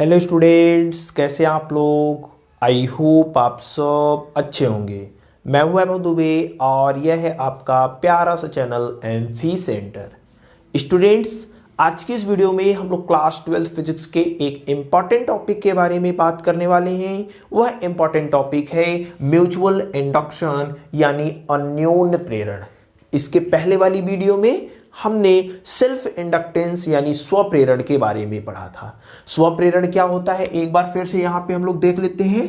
Hello students, कैसे हैं आप लोग। आई होप आप सब अच्छे होंगे। मैं हूं वैभव दुबे और यह है आपका प्यारा सा चैनल एमफी सेंटर। स्टूडेंट्स, आज की इस वीडियो में हम लोग क्लास 12 फिजिक्स के एक इम्पॉर्टेंट टॉपिक के बारे में बात करने वाले हैं। वह इम्पॉर्टेंट टॉपिक है म्यूचुअल इंडक्शन यानी अन्योन्य प्रेरण। इसके पहले वाली वीडियो में हमने सेल्फ इंडक्टेंस यानी स्वप्रेरण के बारे में पढ़ा था। स्वप्रेरण क्या होता है एक बार फिर से यहां पे हम लोग देख लेते हैं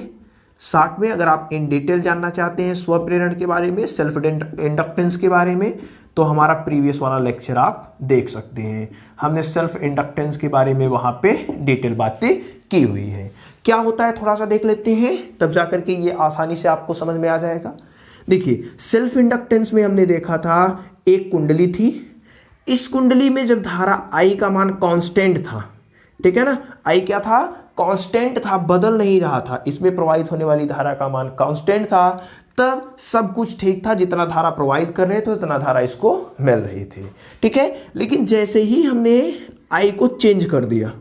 शॉर्ट में। अगर आप इन डिटेल जानना चाहते हैं स्वप्रेरण के बारे में, सेल्फ इंडक्टेंस के बारे में, तो हमारा प्रीवियस वाला लेक्चर आप देख सकते हैं। हमने सेल्फ इंडक्टेंस के बारे में वहां पे डिटेल बातें की हुई है। क्या होता है थोड़ा सा देख लेते हैं, तब जाकर के ये आसानी से आपको समझ में आ जाएगा। देखिए, सेल्फ इंडक्टेंस में हमने देखा था एक कुंडली थी। इस कुंडली में जब धारा I का मान कांस्टेंट था, ठीक है ना, I क्या था, कांस्टेंट था, बदल नहीं रहा था, इसमें प्रवाहित होने वाली धारा का मान कांस्टेंट था, तब सब कुछ ठीक था। जितना धारा प्रवाहित कर रहे थे उतना धारा इसको मिल रही थी, ठीक है। लेकिन जैसे ही हमने I को चेंज कर दिया,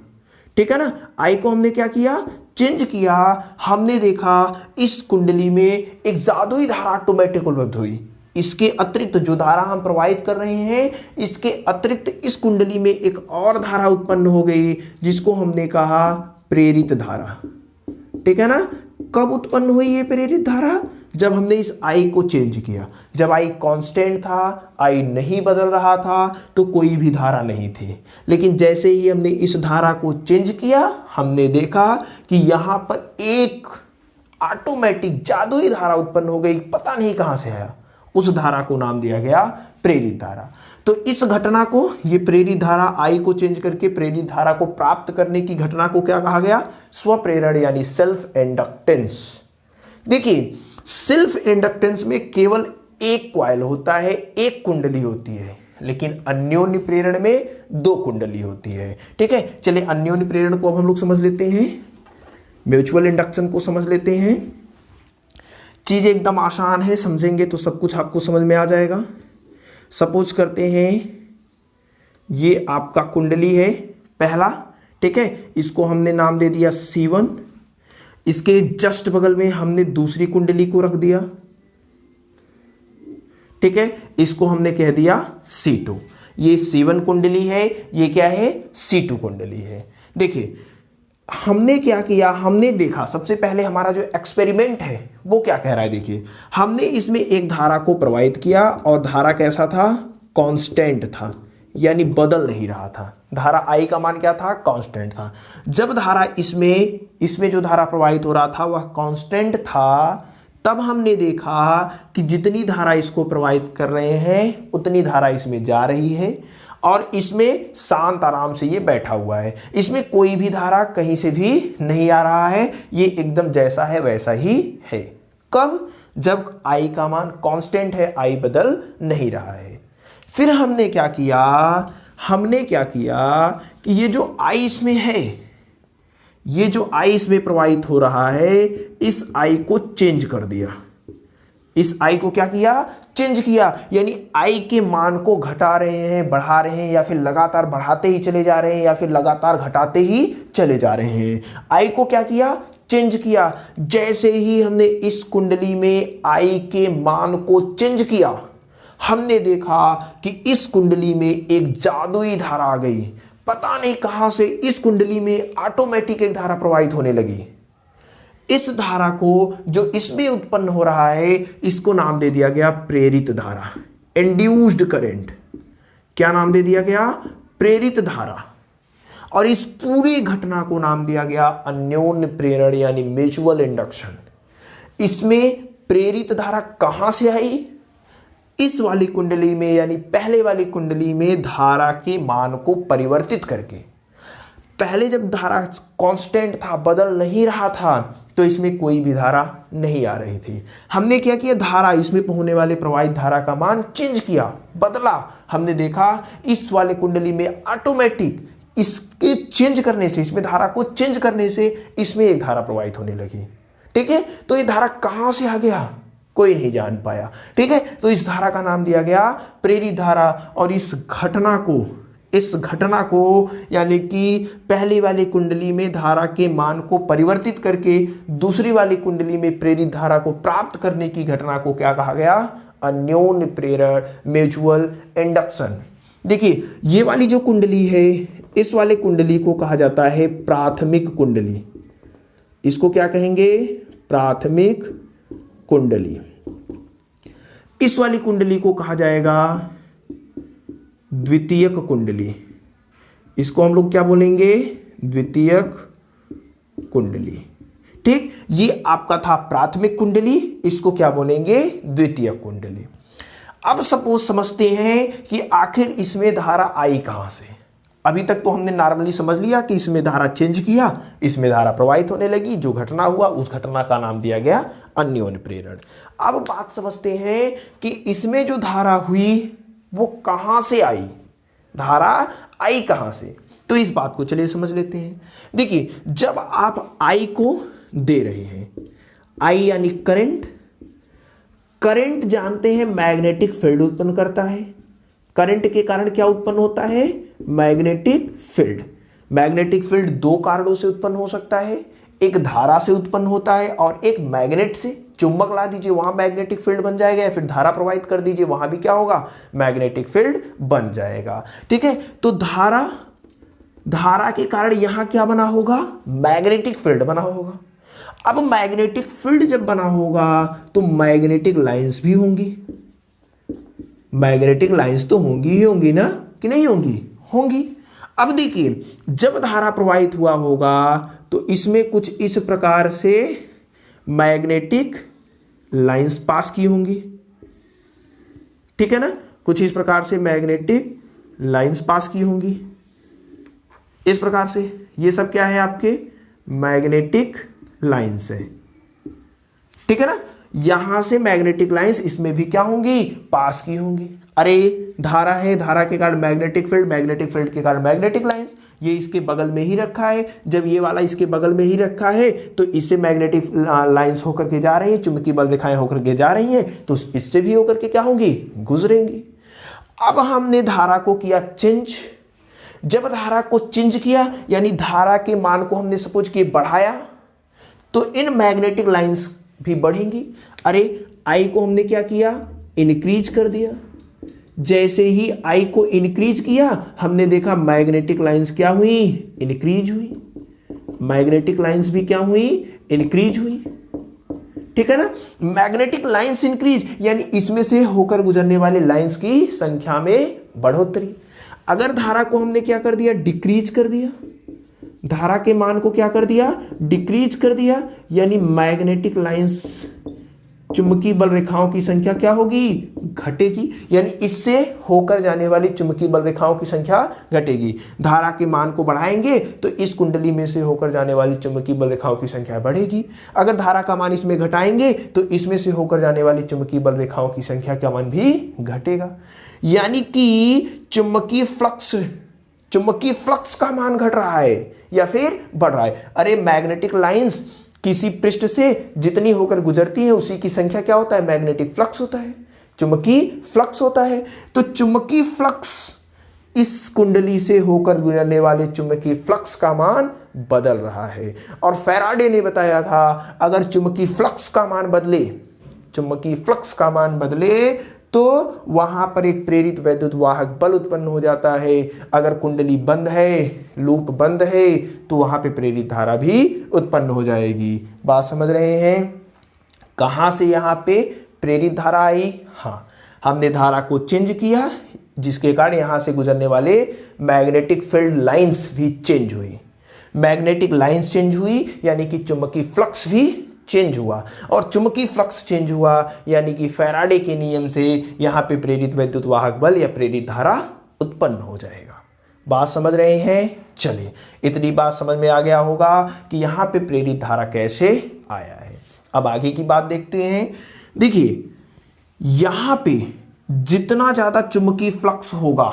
ठीक है ना, I को हमने क्या किया, चेंज किया, हमने देखा इस कुंडली में एक जादुई धारा ऑटोमेटिक उपलब्ध हुई। इसके अतिरिक्त जो धारा हम प्रवाहित कर रहे हैं, इसके अतिरिक्त इस कुंडली में एक और धारा उत्पन्न हो गई जिसको हमने कहा प्रेरित धारा, ठीक है ना। कब उत्पन्न हुई ये प्रेरित धारा, जब हमने इस I को चेंज किया। जब I कांस्टेंट था, I नहीं बदल रहा था, तो कोई भी धारा नहीं थी। लेकिन जैसे ही हमने इस धारा को चेंज किया, हमने देखा कि यहां पर एक ऑटोमेटिक जादुई धारा उत्पन्न हो गई, पता नहीं कहां से आया। उस धारा को नाम दिया गया प्रेरित धारा। तो इस घटना को, ये प्रेरित धारा I को चेंज करके प्रेरित धारा को प्राप्त करने की घटना को क्या कहा गया, स्वप्रेरण यानी सेल्फ इंडक्टेंस। देखिए, सेल्फ इंडक्टेंस में केवल एक कॉइल होता है, एक कुंडली होती है, लेकिन अन्योन्य प्रेरण में दो कुंडली होती है, ठीक है। चलिए अन्योन्य प्रेरण को अब हम लोग समझ लेते हैं, म्यूचुअल इंडक्शन को समझ लेते हैं। चीज एकदम आसान है, समझेंगे तो सब कुछ आपको समझ में आ जाएगा। सपोज करते हैं ये आपका कुंडली है पहला, ठीक है, इसको हमने नाम दे दिया C1। इसके जस्ट बगल में हमने दूसरी कुंडली को रख दिया, ठीक है, इसको हमने कह दिया C2। ये C1 कुंडली है, ये क्या है, C2 कुंडली है। देखिए हमने क्या किया, हमने देखा सबसे पहले हमारा जो एक्सपेरिमेंट है वो क्या कह रहा है। देखिए, हमने इसमें एक धारा को प्रवाहित किया और धारा कैसा था, कांस्टेंट था, यानी बदल नहीं रहा था। धारा I का मान क्या था, कांस्टेंट था। जब धारा इसमें जो धारा प्रवाहित हो रहा था वह कांस्टेंट था, तब हमने देखा कि जितनी धारा इसको प्रवाहित कर रहे हैं उतनी धारा इसमें जा रही है और इसमें शांत आराम से ये बैठा हुआ है। इसमें कोई भी धारा कहीं से भी नहीं आ रहा है, ये एकदम जैसा है वैसा ही है। कब, जब I का मान कांस्टेंट है, I बदल नहीं रहा है। फिर हमने क्या किया कि ये जो I इसमें है, ये जो I इसमें प्रवाहित हो रहा है, इस I को चेंज कर दिया। इस I को क्या किया, चेंज किया, यानी I के मान को घटा रहे हैं, बढ़ा रहे हैं, या फिर लगातार बढ़ाते ही चले जा रहे हैं, या फिर लगातार घटाते ही चले जा रहे हैं। I को क्या किया, चेंज किया। जैसे ही हमने इस कुंडली में I के मान को चेंज किया, हमने देखा कि इस कुंडली में एक जादुई धारा आ गई। पता नहीं कहां से इस कुंडली में ऑटोमेटिक एक धारा प्रवाहित होने लगी। इस धारा को, जो इसमें उत्पन्न हो रहा है, इसको नाम दे दिया गया प्रेरित धारा, इंड्यूस्ड करंट। क्या नाम दे दिया गया, प्रेरित धारा। और इस पूरी घटना को नाम दिया गया अन्योन्य प्रेरण यानी म्यूचुअल इंडक्शन। इसमें प्रेरित धारा कहां से आई, इस वाली कुंडली में, यानी पहले वाली कुंडली में धारा के मान को परिवर्तित करके। पहले जब धारा कांस्टेंट था, बदल नहीं रहा था, तो इसमें कोई भी धारा नहीं आ रही थी। हमने क्या किया, धारा, इसमें होने वाले प्रवाहित धारा का मान चेंज किया, बदला। हमने देखा इस वाले कुंडली में ऑटोमेटिक इसके चेंज करने से, इसमें धारा को चेंज करने से इसमें एक धारा प्रवाहित होने लगी, ठीक है। तो ये धारा कहां से आ गया, कोई नहीं जान पाया, ठीक है। तो इस धारा का नाम दिया गया प्रेरित धारा। और इस घटना को इस घटना को यानी कि पहली वाली कुंडली में धारा के मान को परिवर्तित करके दूसरी वाली कुंडली में प्रेरित धारा को प्राप्त करने की घटना को क्या कहा गया? अन्योन्य प्रेरण, म्यूचुअल इंडक्शन। देखिए ये वाली जो कुंडली है, इस वाले कुंडली को कहा जाता है प्राथमिक कुंडली। इसको क्या कहेंगे? प्राथमिक कुंडली। इस वाली कुंडली को कहा जाएगा द्वितीयक कुंडली। इसको हम लोग क्या बोलेंगे? द्वितीयक कुंडली। ठीक, ये आपका था प्राथमिक कुंडली, इसको क्या बोलेंगे? द्वितीयक कुंडली। अब सपोज समझते हैं कि आखिर इसमें धारा आई कहां से। अभी तक तो हमने नॉर्मली समझ लिया कि इसमें धारा चेंज किया, इसमें धारा प्रवाहित होने लगी, जो घटना हुआ उस घटना का नाम दिया गया अन्योन्य प्रेरण। अब बात समझते हैं कि इसमें जो धारा हुई वो कहां से आई, धारा आई कहां से। तो इस बात को चलिए समझ लेते हैं। देखिए जब आप आई को दे रहे हैं, आई यानी करंट, करंट जानते हैं मैग्नेटिक फील्ड उत्पन्न करता है। करंट के कारण क्या उत्पन्न होता है? Magnetic field. मैग्नेटिक फील्ड दो कारणों से उत्पन्न हो सकता है, एक धारा से उत्पन्न होता है और एक मैग्नेट से। चुंबक ला दीजिए, वहां मैग्नेटिक फील्ड बन जाएगा, या फिर धारा प्रवाहित कर दीजिए, वहां भी क्या होगा? मैग्नेटिक फील्ड बन जाएगा। ठीक है, तो धारा के कारण यहां क्या बना होगा? मैग्नेटिक फील्ड बना होगा। अब मैग्नेटिक फील्ड जब बना होगा तो मैग्नेटिक लाइंस भी होंगी। मैग्नेटिक लाइंस तो होंगी ही होंगी ना, कि नहीं होंगी? होंगी। अब देखिए जब धारा प्रवाहित हुआ होगा तो इसमें कुछ इस प्रकार से मैग्नेटिक लाइंस पास की होंगी। ठीक है ना, कुछ इस प्रकार से मैग्नेटिक लाइंस पास की होंगी। इस प्रकार से ये सब क्या है? आपके मैग्नेटिक लाइंस है। ठीक है ना, यहां से मैग्नेटिक लाइंस इसमें भी क्या होंगी? पास की होंगी। अरे धारा है, धारा के कारण मैग्नेटिक फील्ड, मैग्नेटिक फील्ड के कारण मैग्नेटिक लाइंस। ये इसके बगल में ही रखा है, जब ये वाला इसके बगल में ही रखा है तो इससे मैग्नेटिक लाइंस होकर के जा रही है, चुंबकीय बल रेखाएं होकर के जा रही हैं, तो इससे भी होकर के क्या होंगी? गुजरेंगी। अब हमने धारा को किया चेंज। जब धारा को चेंज किया यानी धारा के मान को हमने सपोज किए बढ़ाया, तो इन मैग्नेटिक लाइंस भी बढ़ेंगी। अरे आई को हमने क्या किया? इंक्रीज कर दिया। जैसे ही आई को इंक्रीज किया हमने देखा मैग्नेटिक लाइंस क्या हुई? इंक्रीज हुई। मैग्नेटिक लाइंस भी क्या हुई? इंक्रीज हुई। ठीक है ना, मैग्नेटिक लाइंस इंक्रीज यानी इसमें से होकर गुजरने वाले लाइंस की संख्या में बढ़ोतरी। अगर धारा को हमने क्या कर दिया? डिक्रीज कर दिया। धारा के मान को क्या कर दिया? डिक्रीज कर दिया, यानी मैग्नेटिक लाइंस, चुंबकीय बल रेखाओं की संख्या क्या होगी? घटेगी। यानी इससे होकर जाने वाली चुंबकीय बल रेखाओं की संख्या घटेगी। धारा के मान को बढ़ाएंगे तो इस कुंडली में से होकर जाने वाली चुंबकीय बल रेखाओं की संख्या बढ़ेगी। अगर धारा का मान इसमें घटाएंगे तो इसमें से होकर जाने वाली चुंबकीय बल रेखाओं की संख्या का मान भी घटेगा। यानी कि चुंबकीय फ्लक्स का मान घट रहा है या फिर बढ़ रहा है। अरे मैग्नेटिक लाइंस किसी पृष्ठ से जितनी होकर गुजरती है उसी की संख्या क्या होता है? मैग्नेटिक फ्लक्स होता है, चुंबकीय फ्लक्स होता है। तो चुंबकीय फ्लक्स, इस कुंडली से होकर गुजरने वाले चुंबकीय फ्लक्स का मान बदल रहा है। और फैराडे ने बताया था अगर चुंबकीय फ्लक्स का मान बदले तो वहां पर एक प्रेरित वैद्युत वाहक बल उत्पन्न हो जाता है। अगर कुंडली बंद है, लूप बंद है, तो वहां पे प्रेरित धारा भी उत्पन्न हो जाएगी। बात समझ रहे हैं? कहां से यहां पे प्रेरित धारा आई? हाँ, हमने धारा को चेंज किया जिसके कारण यहां से गुजरने वाले मैग्नेटिक फील्ड लाइंस भी चेंज हुई। मैग्नेटिक लाइंस चेंज हुई यानी कि चुंबकीय फ्लक्स भी चेंज हुआ, और चुंबकीय फ्लक्स चेंज हुआ यानी कि फैराडे के नियम से यहां पे प्रेरित वैद्युत वाहक बल या प्रेरित धारा उत्पन्न हो जाएगा। बात समझ रहे हैं? चलिए, इतनी बात समझ में आ गया होगा कि यहां पे प्रेरित धारा कैसे आया है। अब आगे की बात देखते हैं। देखिए यहां पे जितना ज्यादा चुंबकीय फ्लक्स होगा,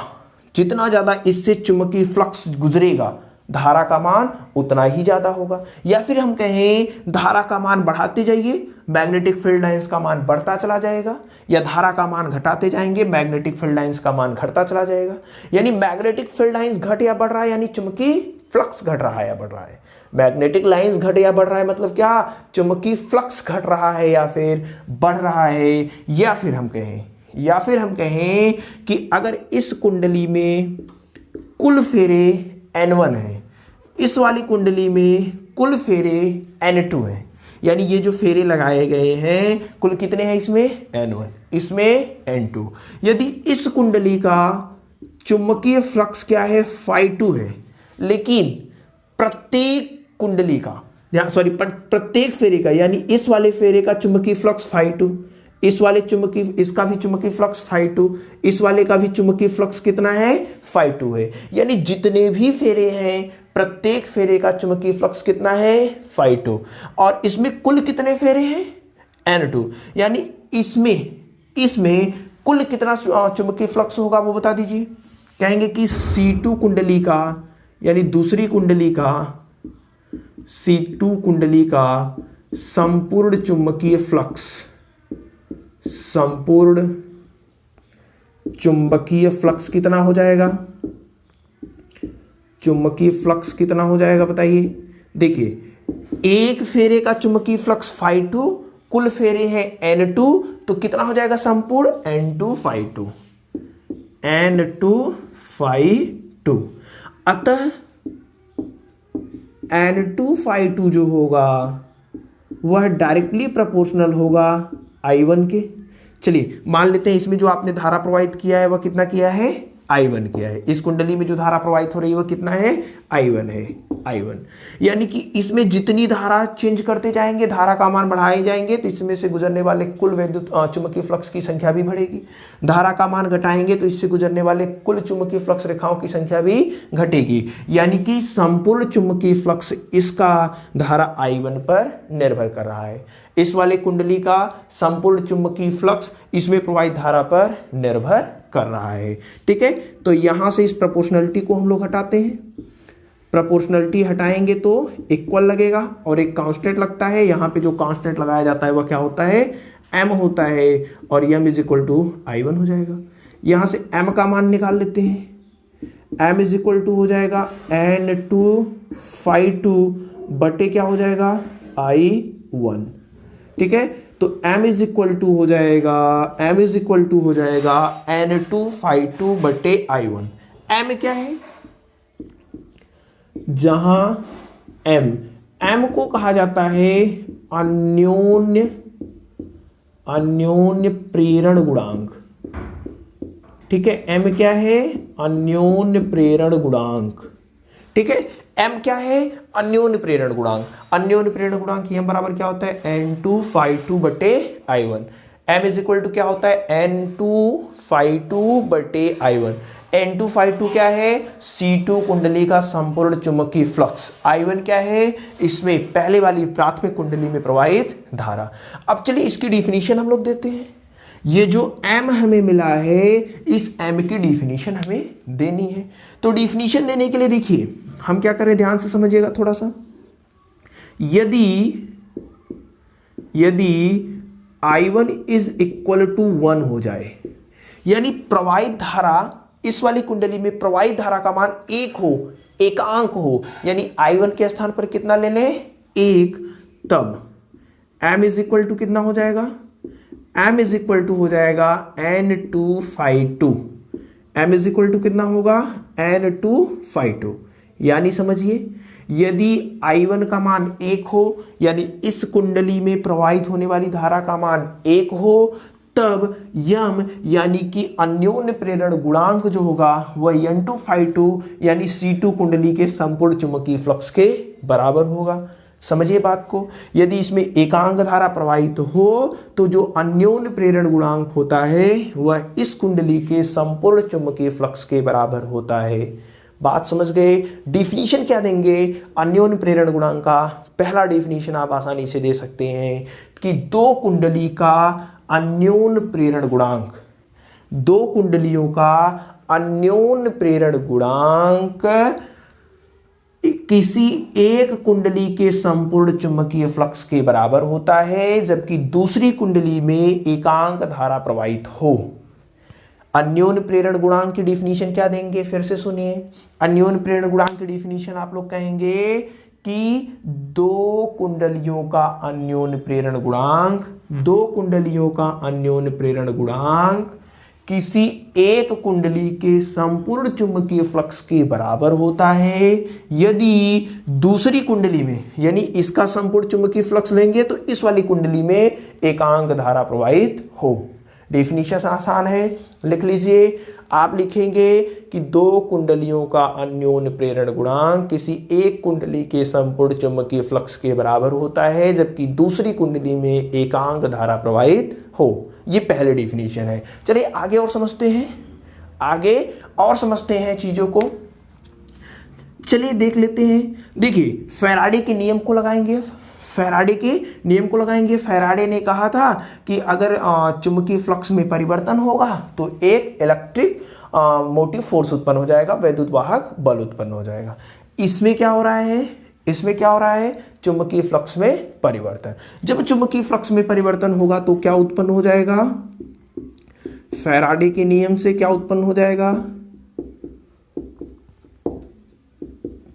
जितना ज्यादा इससे चुंबकीय फ्लक्स गुजरेगा, धारा का मान उतना ही ज्यादा होगा। या फिर हम कहें धारा का मान बढ़ाते जाइए, मैग्नेटिक फील्ड लाइंस का मान बढ़ता चला जाएगा, या धारा का मान घटाते जाएंगे, मैग्नेटिक फील्ड लाइंस का मान घटता चला जाएगा। यानी मैग्नेटिक फील्ड लाइंस घट या बढ़ रहा है, यानी चुंबकीय फ्लक्स घट रहा है या बढ़ रहा है। मैग्नेटिक लाइंस घट या बढ़ रहा है मतलब क्या, चुंबकीय फ्लक्स घट रहा है या फिर बढ़ रहा है। या फिर हम कहें कि अगर इस कुंडली में कुल फेरे N1 है, इस वाली कुंडली में कुल फेरे N2 है, यानी ये जो फेरे लगाए गए हैं कुल कितने हैं इसमें, N1, इसमें N2। यदि इस कुंडली का चुंबकीय फ्लक्स क्या है, phi2 है, लेकिन प्रत्येक कुंडली का प्रत्येक फेरे का, यानी इस वाले फेरे का चुंबकीय फ्लक्स phi2, इसका भी चुंबकीय फ्लक्स phi2, इस वाले का भी चुंबकीय फ्लक्स कितना है, phi2 है। यानी जितने भी फेरे हैं प्रत्येक फेरे का चुंबकीय फ्लक्स कितना है, phi2। और इसमें कुल कितने फेरे हैं, N2। यानी इसमें कुल कितना चुंबकीय फ्लक्स होगा वो बता दीजिए। कहेंगे कि C2 कुंडली का, यानी दूसरी कुंडली का C2 कुंडली का संपूर्ण चुंबकीय फ्लक्स कितना हो जाएगा, चुंबकीय फ्लक्स कितना हो जाएगा बताइए। देखिए एक फेरे का चुंबकीय फ्लक्स phi2, कुल फेरे हैं N2, तो कितना हो जाएगा संपूर्ण, N2 phi2। अतः N2 phi2 जो होगा वह डायरेक्टली प्रोपोर्शनल होगा I1 के। चलिए मान लेते हैं इसमें जो आपने धारा प्रवाहित किया है वह कितना किया है, I1 किया है। इस कुंडली में जो धारा प्रवाहित हो रही है वह कितना है, I1 है, I1। यानी कि इसमें जितनी धारा चेंज करते जाएंगे, धारा का मान बढ़ाए जाएंगे, तो इसमें से गुजरने वाले कुल विद्युत चुंबकीय फ्लक्स की संख्या भी बढ़ेगी। धारा का मान घटाएंगे तो इससे गुजरने वाले कुल चुंबकीय फ्लक्स रेखाओं की संख्या भी घटेगी। यानी कि संपूर्ण चुंबकीय फ्लक्स इसका धारा I1 पर निर्भर कर रहा है। इस वाले कुंडली का संपूर्ण चुंबकीय फ्लक्स इसमें प्रवाहित धारा पर निर्भर कर रहा है। ठीक है, तो यहां से इस प्रोपोर्शनलिटी को हम लोग हटाते हैं। प्रोपोर्शनलिटी हटाएंगे तो इक्वल लगेगा और एक कांस्टेंट लगता है। यहां पे जो कांस्टेंट लगाया जाता है वह क्या होता है, m होता है, और m is equal to I1 हो जाएगा। यहां से m का मान निकाल लेते हैं। m इज इक्वल टू हो जाएगा N2 phi2 बटे क्या हो जाएगा, I1। ठीक है, तो m इज इक्वल टू हो जाएगा N2 phi2 बटे I1। m क्या है, जहां m को कहा जाता है अन्योन्य प्रेरण गुणांक। ठीक है, m क्या है, अन्योन्य प्रेरण गुणांक। ठीक है, m क्या है, अन्योन्य प्रेरण गुणांक। अन्योन्य प्रेरण गुणांक m बराबर क्या होता है, N2 phi2 बटे I1। m is equal to क्या होता है, N2 phi2 बटे I1। N2 phi2 क्या है, C2 कुंडली का संपूर्ण चुंबकीय फ्लक्स। I1 क्या है, इसमें पहले वाली प्राथमिक कुंडली में प्रवाहित धारा। अब चलिए इसकी डिफिनीशन हम लोग देते हैं। ये जो m हमें मिला है, इस m की डिफिनीशन हमें देनी है। तो डिफिनीशन देने के लिए देखिए हम क्या करें, ध्यान से समझिएगा थोड़ा सा। यदि I1 इज इक्वल टू 1 हो जाए, यानी प्रवाहित धारा, इस वाली कुंडली में प्रवाहित धारा का मान 1 हो, एकांक हो, यानी I1 के स्थान पर कितना ले लें, 1, तब m इज इक्वल टू कितना हो जाएगा, m इज इक्वल टू हो जाएगा N2 phi2। m is equal to कितना होगा, N2 phi2। यानी समझिए यदि I1 का मान 1 हो, यानी इस कुंडली में प्रवाहित होने वाली धारा का मान 1 हो, तब m यानी कि अन्योन्य प्रेरण गुणांक जो होगा वह N2 phi2 यानी C2 कुंडली के संपूर्ण चुंबकीय फ्लक्स के बराबर होगा। समझिए बात को। यदि इसमें एकांक धारा प्रवाहित हो तो जो अन्योन्य प्रेरण गुणांक होता है वह इस कुंडली के संपूर्ण चुंबकीय फ्लक्स के बराबर होता है। बात समझ गए। डिफिनीशन क्या देंगे अन्योन्य प्रेरण गुणांक का? पहला डिफिनीशन आप आसानी से दे सकते हैं कि दो कुंडली का अन्योन्य प्रेरण गुणांक, दो कुंडलियों का अन्योन्य प्रेरण गुणांक किसी एक कुंडली के संपूर्ण चुंबकीय फ्लक्स के बराबर होता है जबकि दूसरी कुंडली में एकांक धारा प्रवाहित हो। अन्योन्य प्रेरण गुणांक की डिफिनीशन क्या देंगे, फिर से सुनिए। अन्योन्य प्रेरण गुणांक की डिफिनीशन आप लोग कहेंगे कि दो कुंडलियों का अन्योन्य प्रेरण गुणांक, दो कुंडलियों का अन्योन्य प्रेरण गुणांक किसी एक कुंडली के संपूर्ण चुंबकीय फ्लक्स के बराबर होता है यदि दूसरी कुंडली में, यानी इसका संपूर्ण चुंबकीय फ्लक्स लेंगे तो इस वाली कुंडली में एकांक धारा प्रवाहित हो। डेफिनेशन आसान है, लिख लीजिए। आप लिखेंगे कि दो कुंडलियों का अन्योन्य प्रेरण गुणांक किसी एक कुंडली के संपूर्ण चुंबकीय फ्लक्स के बराबर होता है जबकि दूसरी कुंडली में एकांक धारा प्रवाहित हो। ये पहले डेफिनेशन है। चलिए आगे और समझते हैं, आगे और समझते हैं चीजों को। चलिए देख लेते हैं। देखिए फैराडे के नियम को लगाएंगे, फैराडे के नियम को लगाएंगे। फैराडे ने कहा था कि अगर चुंबकीय फ्लक्स में परिवर्तन होगा तो एक इलेक्ट्रिक मोटिव फोर्स उत्पन्न हो जाएगा, वैद्युत वाहक बल उत्पन्न हो जाएगा। इसमें क्या हो रहा है, इसमें क्या हो रहा है, चुंबकीय फ्लक्स में परिवर्तन। जब चुंबकीय फ्लक्स में परिवर्तन होगा तो क्या उत्पन्न हो जाएगा, फैराडे के नियम से क्या उत्पन्न हो जाएगा,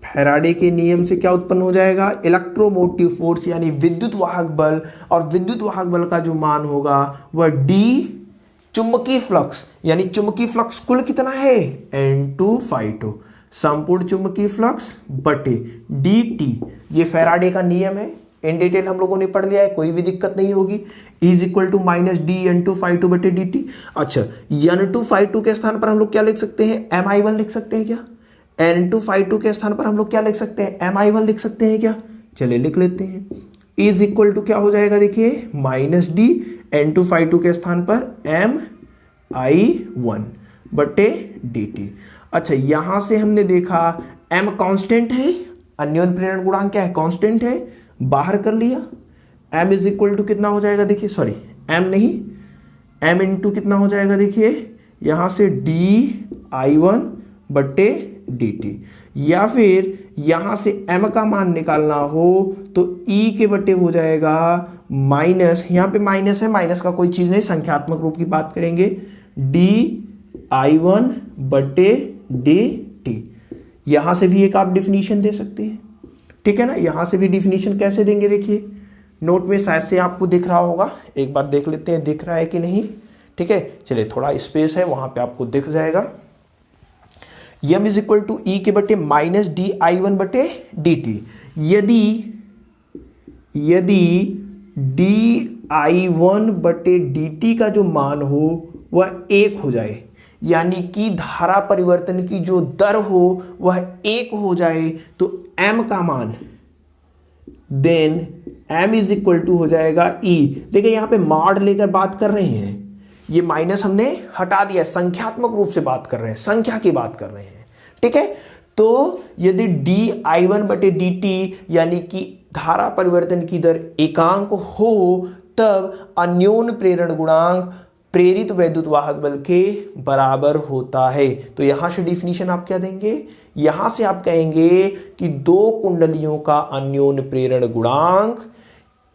फैराडे के नियम से क्या उत्पन्न हो जाएगा, इलेक्ट्रोमोटिव फोर्स यानी विद्युत वाहक बल। और विद्युत वाहक बल का जो मान होगा वह डी चुंबकीय फ्लक्स, यानी चुंबकीय फ्लक्स कुल कितना है N2 संपूर्ण चुंबकीय फ्लक्स बटे dt। ये फैराडे का नियम है, इन डिटेल हम लोगों ने पढ़ लिया है, कोई भी दिक्कत नहीं होगी। Is equal to minus D N2 बटे dt। अच्छा N2 के स्थान पर हम लोग क्या लिख सकते हैं, Mi1 लिख सकते हैं क्या, N2 के स्थान पर हम लोग क्या लिख सकते हैं, Mi1 लिख सकते हैं क्या, चलिए लिख लेते हैं। इज इक्वल टू क्या हो जाएगा, देखिए माइनस डी N2 के स्थान पर Mi1 बटे dt। अच्छा यहां से हमने देखा m कांस्टेंट है, अन्योन्य प्रेरण गुणांक क्या है, कांस्टेंट है, बाहर कर लिया। m इज इक्वल टू कितना हो जाएगा, देखिए सॉरी m नहीं, m इंटू कितना हो जाएगा, देखिए यहां से di1 बटे dt। या फिर यहां से m का मान निकालना हो तो e के बटे हो जाएगा माइनस, यहां पे माइनस है, माइनस का कोई चीज नहीं, संख्यात्मक रूप की बात करेंगे, di1 बटे dt। यहां से भी एक आप डिफिनीशन दे सकते हैं, ठीक है ना। यहां से भी डिफिनीशन कैसे देंगे, देखिए नोट में शायद से आपको दिख रहा होगा, एक बार देख लेते हैं दिख रहा है कि नहीं, ठीक है। चलिए थोड़ा स्पेस है, वहां पे आपको दिख जाएगा। m इज इक्वल टू ई के बटे माइनस di1 बटे dt। यदि di1 बटे dt का जो मान हो वह 1 हो जाए, यानी कि धारा परिवर्तन की जो दर हो वह 1 हो जाए तो m का मान then m is equal to हो जाएगा e। देखिए यहां पे मॉड लेकर बात कर रहे हैं, ये माइनस हमने हटा दिया, संख्यात्मक रूप से बात कर रहे हैं, संख्या की बात कर रहे हैं, ठीक है। तो यदि di1 बटे dt यानी कि धारा परिवर्तन की दर एकांक हो तब अन्योन्य प्रेरण गुणांक प्रेरित वैद्युत वाहक बल के बराबर होता है। तो यहां से डिफिनीशन आप क्या देंगे, यहां से आप कहेंगे कि दो कुंडलियों का अन्योन्य प्रेरण गुणांक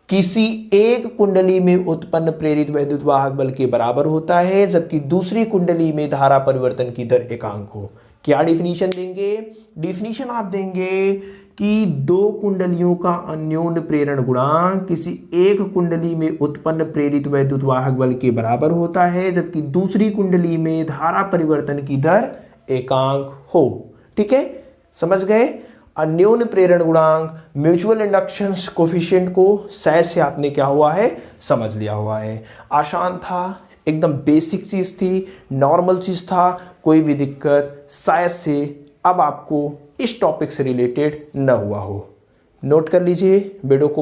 किसी एक कुंडली में उत्पन्न प्रेरित वैद्युत वाहक बल के बराबर होता है जबकि दूसरी कुंडली में धारा परिवर्तन की दर एकांक हो। क्या डिफिनीशन देंगे, डिफिनीशन आप देंगे कि दो कुंडलियों का अन्योन्य प्रेरण गुणांक किसी एक कुंडली में उत्पन्न प्रेरित वैद्युत वाहक बल के बराबर होता है जबकि दूसरी कुंडली में धारा परिवर्तन की दर एकांक हो, ठीक है, समझ गए। अन्योन्य प्रेरण गुणांक म्यूचुअल इंडक्शंस कोफिशिएंट को शायद से आपने क्या हुआ है, समझ लिया हुआ है। आसान था, एकदम बेसिक चीज थी, नॉर्मल चीज था, कोई भी दिक्कत शायद से अब आपको इस टॉपिक से रिलेटेड न हुआ हो। नोट कर लीजिए, वीडियो को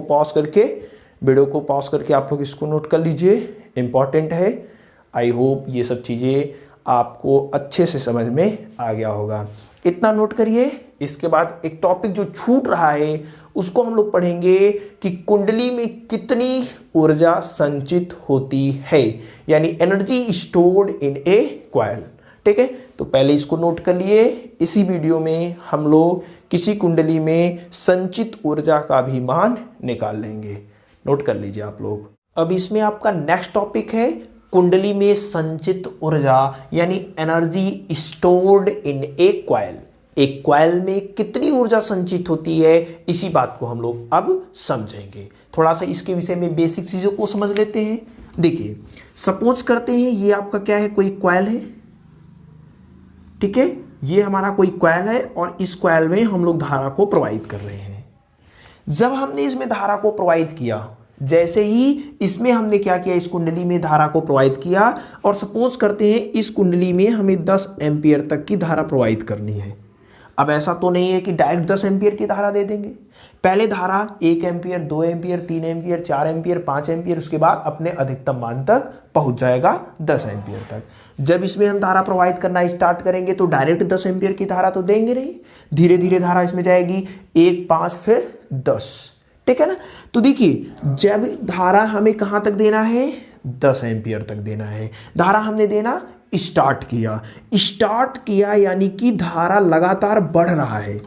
पॉज करके आप लोग इसको नोट कर लीजिए, इंपॉर्टेंट है। आई होप ये सब चीजें आपको अच्छे से समझ में आ गया होगा। इतना नोट करिए। इसके बाद एक टॉपिक जो छूट रहा है उसको हम लोग पढ़ेंगे कि कुंडली में कितनी ऊर्जा संचित होती है, यानी energy stored in A coil, ठीक है। तो पहले इसको नोट कर लिए। इसी वीडियो में हम लोग किसी कुंडली में संचित ऊर्जा का भी मान निकाल लेंगे। नोट कर लीजिए आप लोग। अब इसमें आपका नेक्स्ट टॉपिक है कुंडली में संचित ऊर्जा यानी energy stored in A coil. एक क्वाइल में कितनी ऊर्जा संचित होती है, इसी बात को हम लोग अब समझेंगे। थोड़ा सा इसके विषय में बेसिक चीजों को समझ लेते हैं। देखिए, सपोज करते हैं ये आपका क्या है, कोई क्वाइल है, ठीक है, ये हमारा कोई क्वाइल है और इस क्वाइल में हम लोग धारा को प्रवाहित कर रहे हैं। जब हमने इसमें धारा को प्रवाहित किया, जैसे ही इसमें हमने क्या किया, इस कुंडली में धारा को प्रवाहित किया और सपोज करते हैं इस कुंडली में हमें 10 एम्पियर तक की धारा प्रवाहित करनी है। अब ऐसा तो नहीं है कि डायरेक्ट 10 एम्पियर की धारा दे देंगे। पहले धारा 1 ampere, 2 ampere, 3 ampere, 4 ampere, 5 ampere, उसके बाद अपने अधिकतम मान तक पहुंच जाएगा 10 एम्पियर तक। जब इसमें हम धारा प्रवाहित करना स्टार्ट करेंगे तो डायरेक्ट 10 एम्पियर की धारा तो देंगे नहीं, धीरे धीरे धारा इसमें जाएगी 1, 5 फिर 10, ठीक है ना। तो देखिए, जब धारा हमें कहां तक देना है, 10 एम्पियर तक देना है। धारा हमने देना स्टार्ट किया यानी कि धारा लगातार बढ़ रहा है।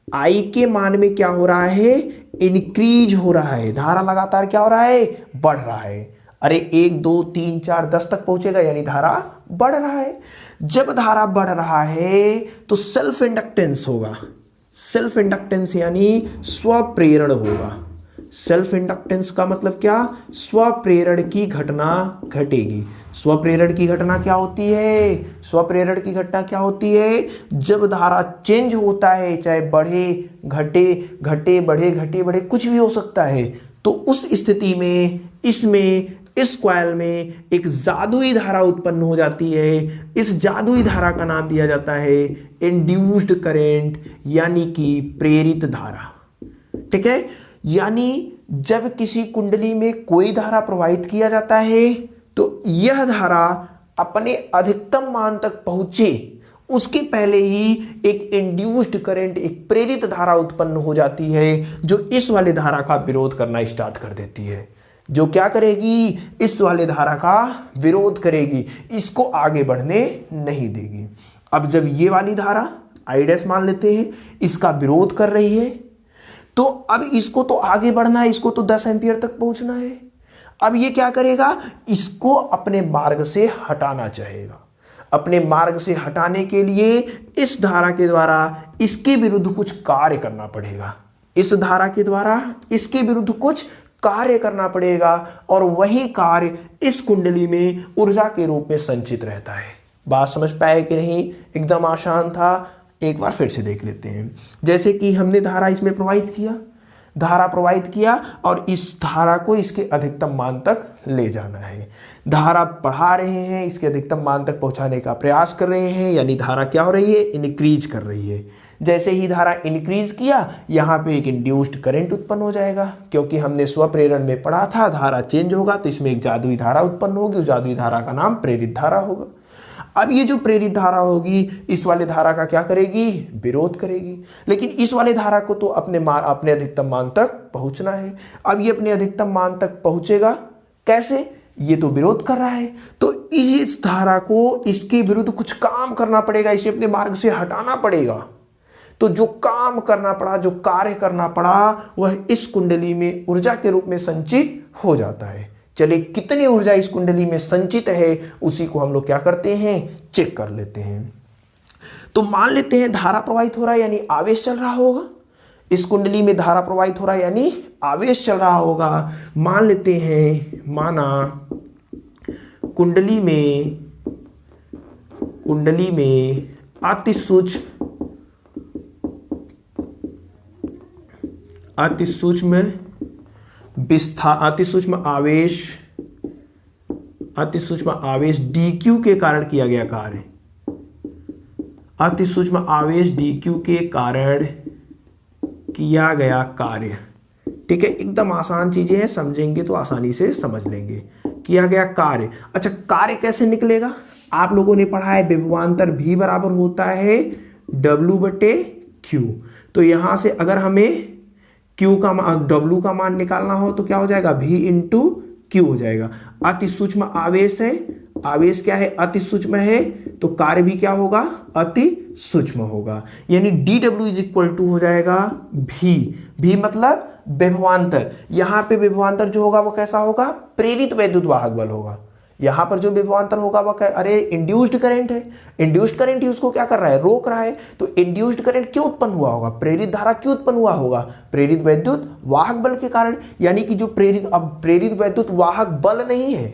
आई के मान में क्या हो रहा है, इंक्रीज हो रहा है। धारा लगातार क्या हो रहा है, बढ़ रहा है। अरे 1, 2, 3, 4, 10 तक पहुंचेगा यानी धारा बढ़ रहा है। जब धारा बढ़ रहा है तो सेल्फ इंडक्टेंस होगा। सेल्फ इंडक्टेंस यानी स्वप्रेरण होगा। सेल्फ इंडक्टेंस का मतलब क्या, स्वप्रेरण की घटना घटेगी। स्वप्रेरण की घटना क्या होती है, स्वप्रेरण की घटना क्या होती है, जब धारा चेंज होता है, चाहे बढ़े घटे, घटे बढ़े, घटे बढ़े, कुछ भी हो सकता है, तो उस स्थिति में इसमें इस कॉइल में एक जादुई धारा उत्पन्न हो जाती है। इस जादुई धारा का नाम दिया जाता है इंड्यूस्ड करंट यानी कि प्रेरित धारा, ठीक है। यानी जब किसी कुंडली में कोई धारा प्रवाहित किया जाता है तो यह धारा अपने अधिकतम मान तक पहुंचे उसके पहले ही एक इंड्यूस्ड करंट, एक प्रेरित धारा उत्पन्न हो जाती है जो इस वाले धारा का विरोध करना स्टार्ट कर देती है। जो क्या करेगी, इस वाले धारा का विरोध करेगी, इसको आगे बढ़ने नहीं देगी। अब जब ये वाली धारा आई डैश मान लेते हैं, इसका विरोध कर रही है, तो अब इसको तो आगे बढ़ना है, इसको तो 10 एम्पियर तक पहुंचना है। अब ये क्या करेगा, इसको अपने मार्ग से हटाना चाहेगा। अपने मार्ग से हटाने के लिए इस धारा के द्वारा इसके विरुद्ध कुछ कार्य करना पड़ेगा। इस धारा के द्वारा इसके विरुद्ध कुछ कार्य करना पड़ेगा और वही कार्य इस कुंडली में ऊर्जा के रूप में संचित रहता है। बात समझ पाए कि नहीं, एकदम आसान था। एक बार फिर से देख लेते हैं। जैसे कि हमने धारा इसमें प्रवाहित किया, धारा प्रवाहित किया और इस धारा को इसके अधिकतम मान तक ले जाना है। धारा बढ़ा रहे हैं, इसके अधिकतम मान तक पहुंचाने का प्रयास कर रहे हैं, यानी धारा क्या हो रही है, इंक्रीज कर रही है। जैसे ही धारा इंक्रीज किया, यहाँ पे एक इंड्यूस्ड करंट उत्पन्न हो जाएगा, क्योंकि हमने स्वप्रेरण में पढ़ा था धारा चेंज होगा तो इसमें एक जादुई धारा उत्पन्न होगी। उस जादुई धारा का नाम प्रेरित धारा होगा। अब ये जो प्रेरित धारा होगी इस वाले धारा का क्या करेगी, विरोध करेगी। लेकिन इस वाले धारा को तो अपने अधिकतम मान तक पहुंचना है। अब ये अपने अधिकतम मान तक पहुंचेगा कैसे, ये तो विरोध कर रहा है, तो इस धारा को इसके विरुद्ध कुछ काम करना पड़ेगा, इसे अपने मार्ग से हटाना पड़ेगा। तो जो काम करना पड़ा, जो कार्य करना पड़ा, वह इस कुंडली में ऊर्जा के रूप में संचित हो जाता है। चलिए, कितनी ऊर्जा इस कुंडली में संचित है उसी को हम लोग क्या करते हैं, चेक कर लेते हैं। तो मान लेते हैं धारा प्रवाहित हो रहा है यानी आवेश चल रहा होगा। इस कुंडली में धारा प्रवाहित हो रहा है यानी आवेश चल रहा होगा। मान लेते हैं, माना कुंडली में अति सूक्ष्म आवेश dq के कारण किया गया कार्य, अति सूक्ष्म आवेश dq के कारण किया गया कार्य, ठीक है। एकदम आसान चीजें हैं, समझेंगे तो आसानी से समझ लेंगे। किया गया कार्य, अच्छा कार्य कैसे निकलेगा, आप लोगों ने पढ़ा है विभवांतर V बराबर होता है W/Q। तो यहां से अगर हमें W का मान निकालना हो तो क्या हो जाएगा, V × Q हो जाएगा। अति सूक्ष्म आवेश है, आवेश क्या है, अति सूक्ष्म है, तो कार्य भी क्या होगा, अति सूक्ष्म होगा। यानी dw इज इक्वल टू हो जाएगा भी मतलब विभवांतर। यहां पे विभवांतर जो होगा वो कैसा होगा, प्रेरित वैद्युत वाहक बल होगा। यहां पर जो विभवांतर होगा वह अरे इंड्यूस्ड करंट है, इंड्यूस्ड करंट ही उसको क्या कर रहा है, रोक रहा है। तो इंड्यूस्ड करंट क्यों उत्पन्न हुआ होगा, प्रेरित धारा क्यों उत्पन्न हुआ होगा, प्रेरित वैद्युत वाहक बल के कारण। यानी कि जो प्रेरित वैद्युत वाहक बल नहीं है,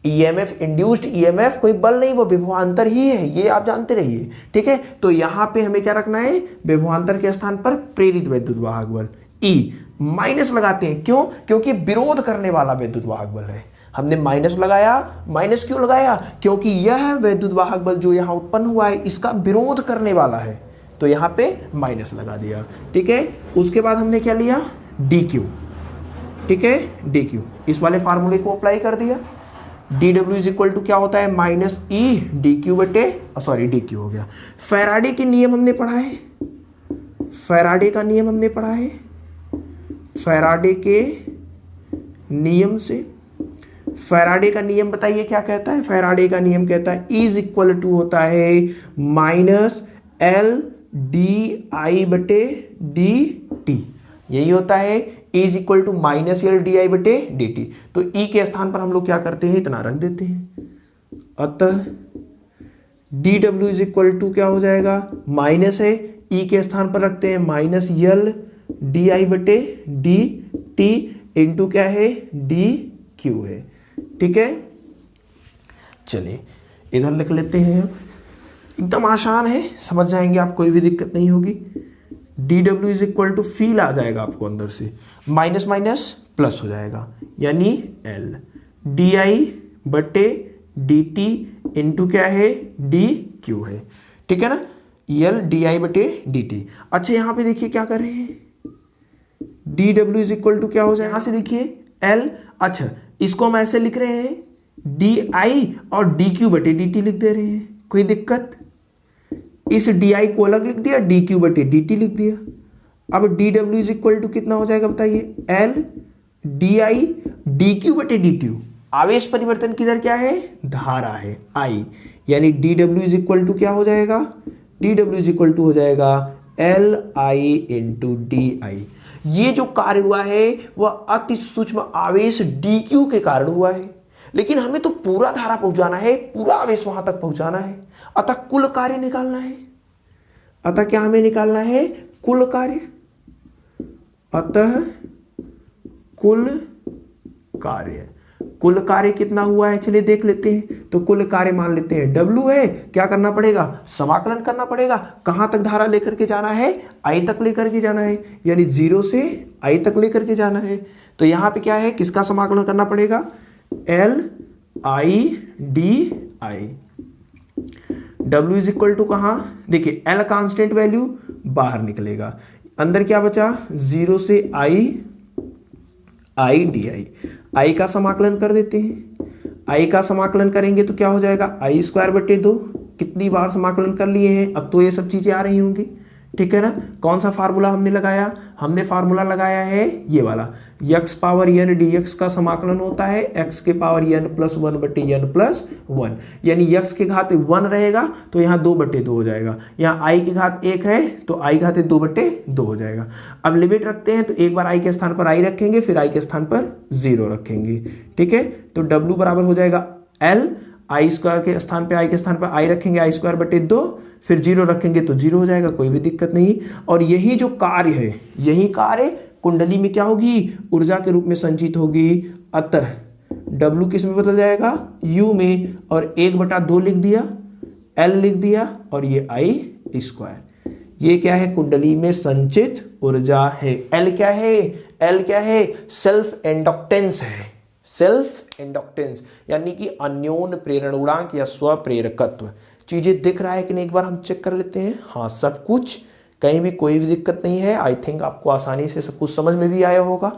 ईएमएफ इंड्यूस्ड ईएमएफ कोई बल नहीं, वो विभवांतर ही है, ये आप जानते रहिए। ठीक है, तो यहां पे हमें क्या रखना है, विभवांतर के स्थान पर प्रेरित वैद्युत वाहक बल। ई माइनस लगाते हैं, क्यों, क्योंकि विरोध करने वाला वैद्युत वाहक बल है। हमने माइनस लगाया, माइनस क्यों लगाया, क्योंकि यह वैद्युत वाहक बल जो यहां उत्पन्न हुआ है इसका विरोध करने वाला है, तो यहां पे माइनस लगा दिया। ठीक है, उसके बाद हमने क्या लिया, dq। ठीक है, dq, इस वाले फार्मूले को अप्लाई कर दिया। dw इज इक्वल टू क्या होता है, माइनस ई dq बटे, सॉरी dq हो गया। फैराडे के नियम हमने पढ़ा है, फैराडे का नियम हमने पढ़ा है। फैराडे के नियम से, फैराडे का नियम बताइए क्या कहता है, फैराडे का नियम कहता है इज इक्वल टू होता है माइनस एल डी आई बटे डी टी। यही होता है, is equal to minus L D I बटे डी टी। तो ई के स्थान पर हम लोग क्या करते हैं, इतना रख देते हैं। अतः D W is equal to क्या हो जाएगा, माइनस है, ई के स्थान पर रखते हैं माइनस यल डी आई बटे डी टी इंटू क्या है, डी क्यू है। ठीक है, चलिए इधर लिख लेते हैं, एकदम आसान है, समझ जाएंगे आप, कोई भी दिक्कत नहीं होगी। D W is equal to feel आ जाएगा आपको अंदर से, माइनस माइनस प्लस हो जाएगा, यानी एल डी आई बटे डी टी इंटू क्या है, डी क्यू है। ठीक है ना, एल डी आई बटे डी टी। अच्छा यहां पे देखिए क्या कर रहे हैं, D W is equal to क्या हो जाए, यहां से देखिए एल, अच्छा इसको हम ऐसे लिख रहे हैं डी आई और डी क्यू बटे डी टी लिख दे रहे हैं, कोई दिक्कत। इस डी आई को अलग लिख दिया, डी क्यू बटे डी टी लिख दिया। अब D W is equal to कितना हो जाएगा बताइए, L D I D Q बटे डी टी। आवेश परिवर्तन की दर क्या है, धारा है आई, यानी D W is equal to क्या हो जाएगा, D W is equal to हो जाएगा L I into D I. ये जो कार्य हुआ है वह अति सूक्ष्म आवेश dq के कारण हुआ है, लेकिन हमें तो पूरा धारा पहुंचाना है, पूरा आवेश वहां तक पहुंचाना है। अतः कुल कार्य निकालना है, अतः क्या हमें निकालना है, कुल कार्य। अतः कुल कार्य, कुल कार्य कितना हुआ है चलिए देख लेते हैं। तो कुल कार्य मान लेते हैं W है, क्या करना पड़ेगा, समाकलन करना पड़ेगा। कहां तक धारा लेकर के जाना है, I तक लेकर के जाना है, यानी 0 से I तक लेकर के जाना है। तो यहां पे क्या है, किसका समाकलन करना पड़ेगा, L I D I। W is equal to कहां, देखिए L कांस्टेंट वैल्यू बाहर निकलेगा, अंदर क्या बचा, 0 से I डी आई का समाकलन कर देते हैं। आई का समाकलन करेंगे तो क्या हो जाएगा, आई स्क्वायर बटे 2। कितनी बार समाकलन कर लिए हैं, अब तो ये सब चीजें आ रही होंगी। ठीक है ना, कौन सा फार्मूला हमने लगाया, हमने फार्मूला लगाया है ये वाला, x पावर n dx का समाकलन होता है x के पावर n प्लस 1 बटे n प्लस 1, यानी x के घात 1 रहेगा तो यहाँ 2 बटे 2 हो जाएगा। यहाँ i की घात 1 है तो i घात 2 बटे 2 हो जाएगा। अब लिमिट रखते हैं तो एक बार i के स्थान पर i रखेंगे, फिर i के स्थान पर 0 रखेंगे। ठीक है, तो w बराबर हो जाएगा l, आई स्क्वायर के स्थान पे, आई के स्थान पर आई रखेंगे, आई स्क्वायर बटे 2, फिर 0 रखेंगे तो 0 हो जाएगा, कोई भी दिक्कत नहीं। और यही जो कार्य है, यही कार्य कुंडली में क्या होगी, ऊर्जा के रूप में संचित होगी। अतः W किस में बदल जाएगा, U में, और 1/2 लिख दिया, L लिख दिया, और ये I स्क्वायर। ये क्या है, कुंडली में संचित ऊर्जा है। L क्या है, L क्या है, सेल्फ इंडक्टेंस है, सेल्फ इंडक्टेंस यानी कि अन्योन प्रेरण गुणांक या स्वप्रेरकत्व। चीजें दिख रहा है कि नहीं, एक बार हम चेक कर लेते हैं। हाँ, सब कुछ, कहीं भी कोई भी दिक्कत नहीं है। आई थिंक आपको आसानी से सब कुछ समझ में भी आया होगा,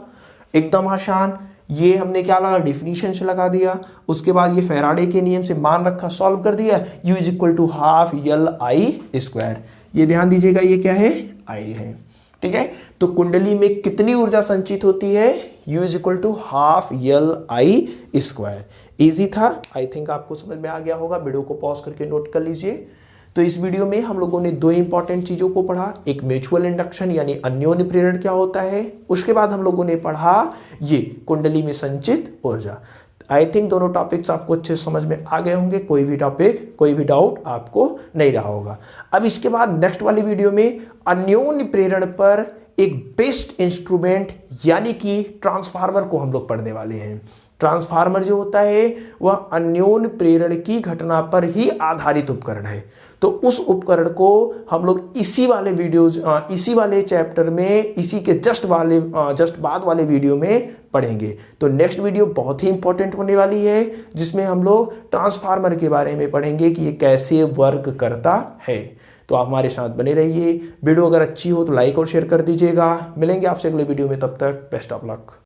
एकदम आसान। ये हमने क्या लगा, डिफिनीशन से लगा दिया। उसके बाद ये फैराडे के नियम से मान रखा, सॉल्व कर दिया। U is equal to half L I square. ये ध्यान दीजिएगा, ये क्या है, आई है। ठीक है, तो कुंडली में कितनी ऊर्जा संचित होती है, U is equal to half L I square. Easy था, आई थिंक आपको समझ में आ गया होगा। वीडियो को पॉज करके नोट कर लीजिए। तो इस वीडियो में हम लोगों ने दो इंपॉर्टेंट चीजों को पढ़ा, एक म्यूचुअल इंडक्शन यानी अन्योन्य प्रेरण क्या होता है, उसके बाद हम लोगों ने पढ़ा ये कुंडली में संचित ऊर्जा। आई थिंक दोनों टॉपिक्स आपको अच्छे से समझ में आ गए होंगे, कोई भी टॉपिक कोई भी डाउट आपको नहीं रहा होगा। अब इसके बाद नेक्स्ट वाली वीडियो में अन्योन्य प्रेरण पर एक बेस्ट इंस्ट्रूमेंट यानी कि ट्रांसफार्मर को हम लोग पढ़ने वाले हैं। ट्रांसफार्मर जो होता है वह अन्योन्य प्रेरण की घटना पर ही आधारित उपकरण है। तो उस उपकरण को हम लोग इसी वाले वीडियोज इसी वाले चैप्टर में इसी के जस्ट बाद वाले वीडियो में पढ़ेंगे। तो नेक्स्ट वीडियो बहुत ही इंपॉर्टेंट होने वाली है, जिसमें हम लोग ट्रांसफार्मर के बारे में पढ़ेंगे कि ये कैसे वर्क करता है। तो आप हमारे साथ बने रहिए। वीडियो अगर अच्छी हो तो लाइक और शेयर कर दीजिएगा। मिलेंगे आपसे अगले वीडियो में, तब तक बेस्ट ऑफ लक।